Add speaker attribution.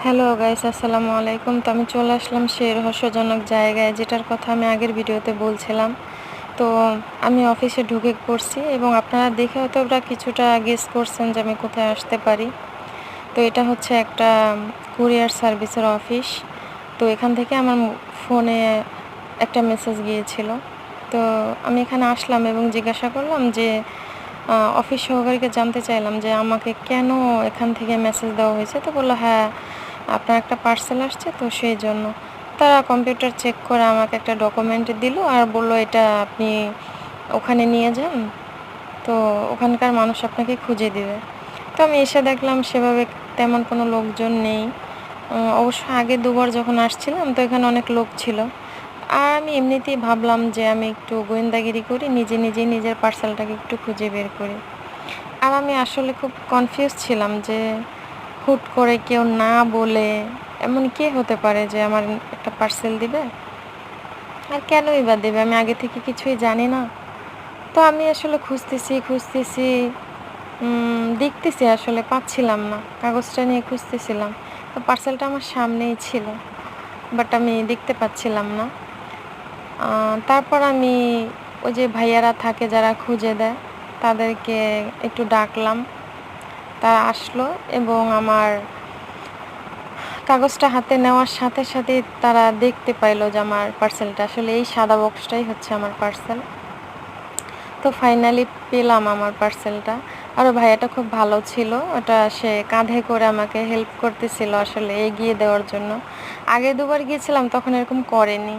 Speaker 1: Hello guys, আসসালামু আলাইকুম। তো আমি চলে আসলাম সেই রহস্যজনক জায়গায় যেটার কথা আমি আগের ভিডিওতে বলছিলাম। তো আমি অফিসে ঢুকে পড়ছি এবং আপনারা দেখে হয়তো ওরা কিছুটা গেস করছেন যে আমি কোথায় আসতে পারি। তো এটা হচ্ছে একটা কুরিয়ার সার্ভিসের অফিস। তো এখান থেকে আমার ফোনে একটা মেসেজ গিয়েছিল। তো আমি এখানে আসলাম এবং জিজ্ঞাসা করলাম যে অফিস সহকারীকে জানতে চাইলাম যে আমাকে কেন এখান থেকে মেসেজ দেওয়া হয়েছে। তো বললো, হ্যাঁ, আপনার একটা পার্সেল আসছে, তো সেই জন্য। তারা কম্পিউটার চেক করে আমাকে একটা ডকুমেন্ট দিল আর বলল, এটা আপনি ওখানে নিয়ে যান, তো ওখানকার মানুষ আপনাকে খুঁজে দিবে। তো আমি এসে দেখলাম সেভাবে তেমন কোনো লোকজন নেই। অবশ্য আগে দুবার যখন আসছিলাম তো এখানে অনেক লোক ছিল। আর আমি এমনিতেই ভাবলাম যে আমি একটু গোয়েন্দাগিরি করি, নিজে নিজেই নিজের পার্সেলটাকে একটু খুঁজে বের করি। আর আমি আসলে খুব কনফিউজ ছিলাম যে হুট করে কেউ না বলে এমন কে হতে পারে যে আমার একটা পার্সেল দিবে, আর কেনই বা দেবে, আমি আগে থেকে কিছুই জানি না। তো আমি আসলে খুঁজতেছি, দেখতেছি, আসলে পাচ্ছিলাম না, কাগজটা নিয়ে খুঁজতেছিলাম। তো পার্সেলটা আমার সামনেই ছিল, বাট আমি দেখতে পাচ্ছিলাম না। তারপর আমি ওই যে ভাইয়ারা থাকে যারা খুঁজে দেয়, তাদেরকে একটু ডাকলাম। তারা আসলো এবং আমার কাগজটা হাতে নেওয়ার সাথে সাথে তারা দেখতে পাইলো যে আমার পার্সেলটা আসলে এই সাদা বক্সটাই হচ্ছে আমার পার্সেল। তো ফাইনালি পেলাম আমার পার্সেলটা। আর ওই ভাইয়াটা খুব ভালো ছিল, ওটা সে কাঁধে করে আমাকে হেল্প করতেছিল আসলে এগিয়ে দেওয়ার জন্য। আগে দুবার গিয়েছিলাম তখন এরকম করেনি।